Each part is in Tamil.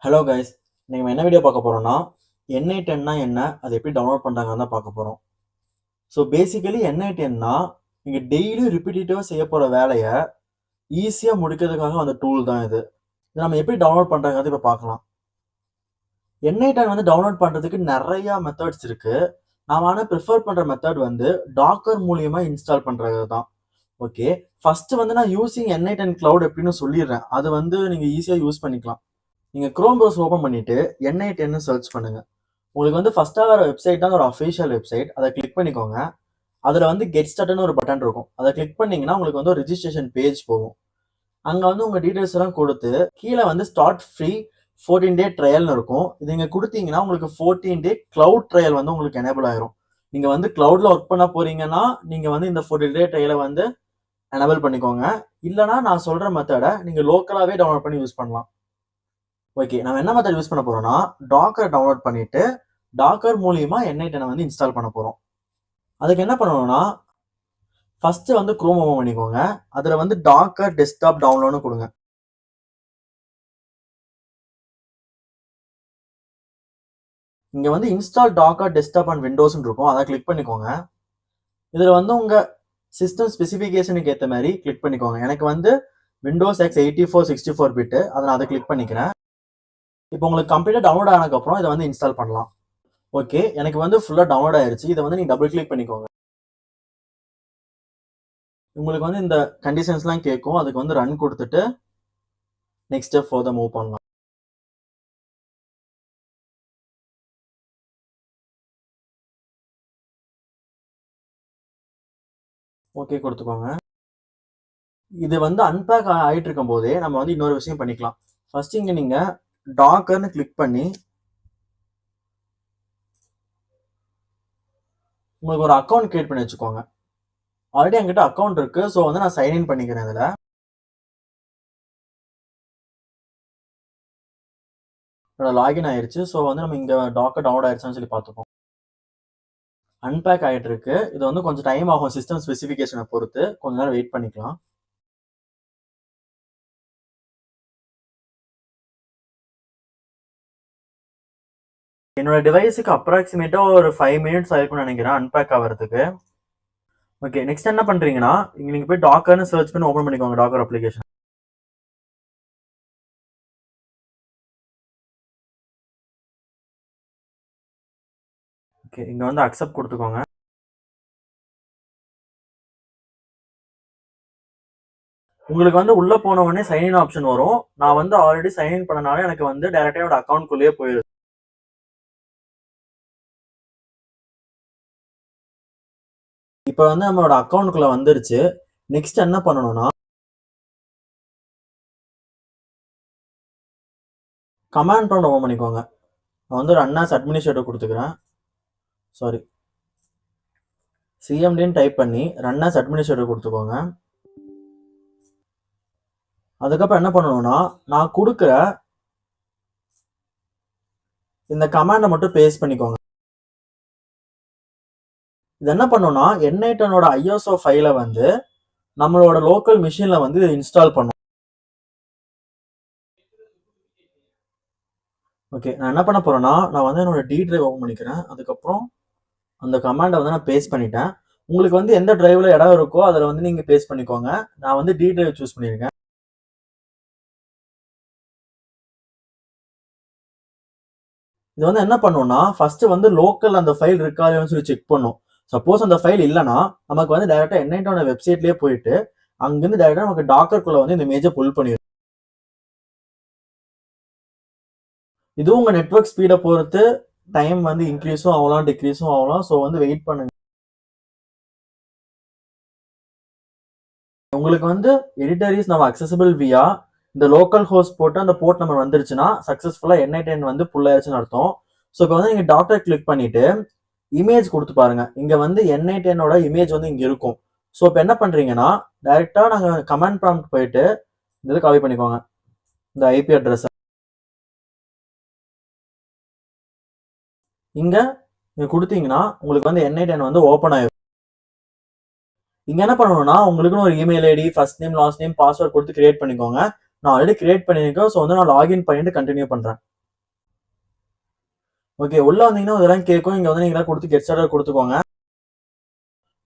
ஹலோ கைஸ், நீங்கள் என்ன வீடியோ பார்க்க போகிறோம்னா NI10னா என்ன, அதை எப்படி டவுன்லோட் பண்ணுறாங்கன்னு தான் பார்க்க போகிறோம். ஸோ பேசிக்கலி NI10னா நீங்கள் டெய்லியும் ரிப்பீட்டேட்டிவாக செய்ய போகிற வேலையை ஈஸியாக முடிக்கிறதுக்காக அந்த டூல் தான் இது. இதை நம்ம எப்படி டவுன்லோட் பண்ணுறாங்கிறது இப்போ பார்க்கலாம். NI10 வந்து டவுன்லோட் பண்ணுறதுக்கு நிறையா மெத்தட்ஸ் இருக்குது. நான் ஆனால் ப்ரிஃபர் பண்ணுற மெத்தட் வந்து டாக்கர் மூலியமாக இன்ஸ்டால் பண்ணுறது தான். ஓகே, ஃபஸ்ட்டு வந்து நான் யூஸிங் NI10 க்ளவுட் எப்படின்னு சொல்லிடுறேன். அது வந்து நீங்கள் ஈஸியாக யூஸ் பண்ணிக்கலாம். நீங்கள் க்ரோம் ப்ரௌசர் ஓப்பன் பண்ணிவிட்டு NI10 சர்ச் பண்ணுங்கள். உங்களுக்கு வந்து ஃபஸ்ட்டாக வர வெப்சைட் தான் ஒரு அஃபிஷியல் வெப்சைட். அதை கிளிக் பண்ணிக்கோங்க. அதில் வந்து கெட் ஸ்டார்ட்னு ஒரு பட்டன் இருக்கும். அதை கிளிக் பண்ணிங்கன்னா உங்களுக்கு வந்து ஒரு ரிஜிஸ்ட்ரேஷன் பேஜ் போகும். அங்கே வந்து உங்கள் டீட்டெயில்ஸ் எல்லாம் கொடுத்து கீழே வந்து ஸ்டார்ட் ஃப்ரீ 14 டே ட்ரையல்னு இருக்கும். இது நீங்கள் கொடுத்தீங்கன்னா உங்களுக்கு 14 டே க்ளவுட் ட்ரையல் வந்து உங்களுக்கு எனேபிள் ஆயிரும். நீங்கள் வந்து க்ளவுடில் ஒர்க் பண்ண போகிறீங்கன்னா நீங்கள் வந்து இந்த 14 டே ட்ரையலை வந்து எனேபிள் பண்ணிக்கோங்க. இல்லைனா நான் சொல்கிற மெத்தடை நீங்கள் லோக்கலாகவே டவுன்லோட் பண்ணி யூஸ் பண்ணலாம். ஓகே, நம்ம என்ன மெத்தட் யூஸ் பண்ண போறோம்னா டாக்கர் டவுன்லோட் பண்ணிட்டு டாக்கர் மூலியமா NI10 வந்து இன்ஸ்டால் பண்ண போறோம். அதுக்கு என்ன பண்ணணும்னா ஃபர்ஸ்ட் வந்து குரோம் ஓபன் பண்ணிக்கோங்க. அதுல வந்து டாக்கர் டெஸ்க்டாப் டவுன்லோட்னு கொடுங்க. இங்க வந்து இன்ஸ்டால் டாக்கர் டெஸ்க்டாப் அண்ட் விண்டோஸ்னு இருக்கும். அதை கிளிக் பண்ணிக்கோங்க. இதுல வந்து உங்க சிஸ்டம் ஸ்பெசிஃபிகேஷனுக்கு ஏற்ற மாதிரி கிளிக் பண்ணிக்கோங்க. எனக்கு வந்து விண்டோஸ் X 84 64 பிட், அதை நான் அதை கிளிக் பண்ணிக்கிறேன். இப்போ உங்களுக்கு கம்ப்ளீட்டாக டவுன்லோட் ஆனதுக்கப்புறம் இதை வந்து இன்ஸ்டால் பண்ணலாம். ஓகே, எனக்கு வந்து ஃபுல்லாக டவுன்லோட் ஆயிருச்சு. இதை வந்து நீங்கள் டபுள் கிளிக் பண்ணிக்கோங்க. உங்களுக்கு வந்து இந்த கண்டிஷன்ஸ்லாம் கேட்கும். அதுக்கு வந்து ரன் கொடுத்துட்டு நெக்ஸ்ட் ஸ்டெப் ஃபர்தர் மூவ் பண்ணலாம். ஓகே கொடுத்துக்கோங்க. இது வந்து அன்பேக் ஆகிட்டு இருக்கும் போதே நம்ம வந்து இன்னொரு விஷயம் பண்ணிக்கலாம். ஃபர்ஸ்ட் இங்கே நீங்கள் டாக்கர்னு கிளிக் பண்ணி உங்களுக்கு ஒரு அக்கௌண்ட் கிரியேட் பண்ணி வச்சுக்கோங்க. ஆல்ரெடி என்கிட்ட அக்கௌண்ட் இருக்கு. ஸோ வந்து நான் சைன்இன் பண்ணிக்கிறேன். இதில் லாகின் ஆயிடுச்சு. ஸோ வந்து நம்ம இங்கே டாக்கர் டவுன்லோட் ஆயிடுச்சுன்னு சொல்லி பார்த்துப்போம். அன்பேக் ஆகிட்டு இருக்கு. இது வந்து கொஞ்சம் டைம் ஆகும் சிஸ்டம் ஸ்பெசிஃபிகேஷனை பொறுத்து. கொஞ்ச நேரம் வெயிட் பண்ணிக்கலாம். என்னோட டிவைஸுக்கு அப்ராக்சிமேட்டா ஒரு 5 மினிட்ஸ் ஆயிருக்கும்னு நினைக்கிறேன் அன்பேக் ஆகிறதுக்கு. ஓகே, நெக்ஸ்ட் என்ன பண்றீங்கன்னா இங்க நீங்க போய் டாக்கர்னு சர்ச் பண்ணி ஓபன் பண்ணிக்கோங்க டாக்கர் அப்ளிகேஷன். ஓகே, இங்க வந்து அக்செப்ட் கொடுத்துக்கோங்க. உங்களுக்கு வந்து உள்ள போன உடனே சைன்இன் ஆப்ஷன் வரும். நான் வந்து ஆல்ரெடி சைன்இன் பண்ணனால எனக்கு வந்து டைரக்டா என்னோட அக்கௌண்ட்குள்ளேயே போயிடுது. இப்போ வந்து நம்மளோட அக்கௌண்ட்குள்ள வந்துருச்சு. நெக்ஸ்ட் என்ன பண்ணணும்னா கமாண்ட் ப்ராம்ப்ட் ஓபன் பண்ணிக்கோங்க. நான் வந்து ரன் ஆஸ் அட்மினிஸ்ட்ரேட்டர் கொடுத்துக்கிறேன். சாரி, சிஎம்டின்னு டைப் பண்ணி ரன் ஆஸ் அட்மினிஸ்ட்ரேட்டர் கொடுத்துக்கோங்க. அதுக்கப்புறம் என்ன பண்ணணும்னா நான் கொடுக்குற இந்த கமாண்டை மட்டும் பேஸ்ட் பண்ணிக்கோங்க. இது என்ன பண்ணும்னா NI10ஓட ISO ஃபைலை வந்து நம்மளோட லோக்கல் மிஷின்ல வந்து இன்ஸ்டால் பண்ணும். ஓகே, நான் என்ன பண்ண போறேன்னா நான் வந்து என்னோட டி டிரைவ் ஓபன் பண்ணிக்கிறேன். அதுக்கப்புறம் அந்த கமாண்டை வந்து நான் பேஸ்ட் பண்ணிட்டேன். உங்களுக்கு வந்து எந்த டிரைவ்ல இடம் இருக்கோ அதில் வந்து நீங்க பேஸ்ட் பண்ணிக்கோங்க. நான் வந்து டி டிரைவ் சூஸ் பண்ணியிருக்கேன். இது வந்து என்ன பண்ணும்னா ஃபர்ஸ்ட் வந்து லோக்கல் அந்த ஃபைல் இருக்காதுன்னு சொல்லி செக் பண்ணும். சப்போஸ் அந்த ஃபைல் இல்லைன்னா நமக்கு வந்து டைரக்டா NI10 வெப்சைட்லயே போயிட்டு அங்கிருந்து டைரக்டா நமக்கு டாக்கர்க்குள்ள வந்து இந்த இமேஜை புல் பண்ணிடும். இதுவும் உங்க நெட்வொர்க் ஸ்பீடை பொறுத்து டைம் வந்து இன்க்ரீஸும் ஆகலாம் டிக்ரீஸும் ஆகலாம். ஸோ வந்து வெயிட் பண்ணுங்க. உங்களுக்கு வந்து எடிட்டர் இஸ் நம்ம அக்சசபிள் வியா இந்த லோக்கல் ஹோஸ்ட் போட்டு அந்த போர்ட் நம்பர் வந்துருச்சுன்னா சக்ஸஸ்ஃபுல்லா NI10 வந்து புல் ஆயிடுச்சுன்னு அர்த்தம். ஸோ இப்போ வந்து நீங்க டாக்டர் கிளிக் பண்ணிட்டு இமேஜ் கொடுத்து பாருங்க. இங்க வந்து NI10ஓட இமேஜ் வந்து இங்க இருக்கும். ஸோ இப்போ என்ன பண்றீங்கன்னா டைரக்டா நாங்க கமாண்ட் ப்ராம்ப்ட் போயிட்டு இதை காப்பி பண்ணிக்கோங்க. இந்த ஐபி அட்ரஸ் இங்க நீங்க கொடுத்தீங்கன்னா உங்களுக்கு வந்து NI10 வந்து ஓப்பன் ஆயிடும். இங்க என்ன பண்ணணும்னா உங்களுக்குன்னு ஒரு email ID first name last name password கொடுத்து கிரியேட் பண்ணிக்கோங்க. நான் ஆல்ரெடி கிரியேட் பண்ணியிருக்கேன். ஸோ வந்து நான் லாகின் பண்ணிட்டு கண்டினியூ பண்றேன். ஓகே, உள்ள வந்தீங்கன்னா இதெல்லாம் கேட்கும். இங்க வந்து நீங்க கொடுத்து கெட் ஸ்டார்டட் கொடுத்துக்கோங்க.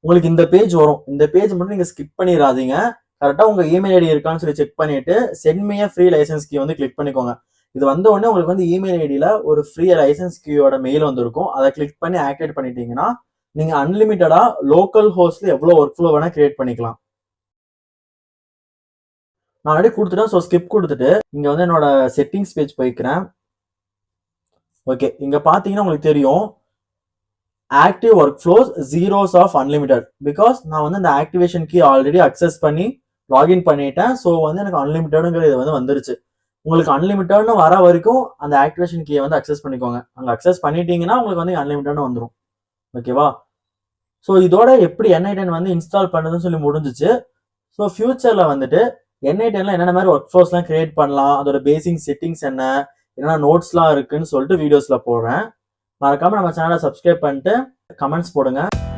உங்களுக்கு இந்த பேஜ் வரும். இந்த பேஜ் மட்டும் நீங்க ஸ்கிப் பண்ணிடாதீங்க. கரெக்டா உங்க இமெயில் ஐடி இருக்கான்னு சொல்லி செக் பண்ணிட்டு send me free license key வந்து கிளிக் பண்ணிக்கோங்க. இது வந்த உடனே உங்களுக்கு வந்து இமெயில் ஐடியில ஒரு ஃப்ரீ லைசன்ஸ் கீயோட மெயில் வந்திருக்கும். அதை கிளிக் பண்ணி ஆக்டிவேட் பண்ணிட்டீங்கன்னா நீங்க அன்லிமிட்டடா லோக்கல் ஹோஸ்ட்ல எவ்வளவு ஒர்க் ஃப்ளோ வேணா கிரியேட் பண்ணிக்கலாம். நான் ஆல்ரெடி கொடுத்துட்டேன். ஸோ ஸ்கிப் கொடுத்துட்டு இங்க வந்து என்னோட செட்டிங்ஸ் பேஜ் போய்க்கிறேன். ஓகே, இங்க பாத்தீங்கன்னா உங்களுக்கு தெரியும் active work flows zeros of unlimited. Because நான் வந்து அந்த ஆக்டிவேஷன் கீ ஆல்ரெடி அக்சஸ் பண்ணி லாகின் பண்ணிட்டேன். ஸோ வந்து எனக்கு அன்லிமிட்டடுங்கிற இது வந்து வந்துருச்சு. உங்களுக்கு அன்லிமிட்டட்னு வர வரைக்கும் அந்த ஆக்டிவேஷன் கீயை வந்து அக்சஸ் பண்ணிக்கோங்க. அங்கே அக்சஸ் பண்ணிட்டீங்கன்னா உங்களுக்கு வந்து அன்லிமிட்டட்னு வந்துடும். ஓகேவா? ஸோ இதோட எப்படி N8N வந்து இன்ஸ்டால் பண்ணுறதுன்னு சொல்லி முடிஞ்சிச்சு. ஸோ ஃபியூச்சரில் வந்துட்டு N8Nல என்னென்ன மாதிரி ஒர்க் ஃப்ளோஸ்லாம் கிரியேட் பண்ணலாம், அதோட பேசிக் செட்டிங்ஸ் என்னென்ன நோட்ஸ்லாம் இருக்குன்னு சொல்லிட்டு வீடியோஸில் போடுறேன். மறக்காம நம்ம சேனலை சப்ஸ்கிரைப் பண்ணிட்டு கமெண்ட்ஸ் போடுங்க.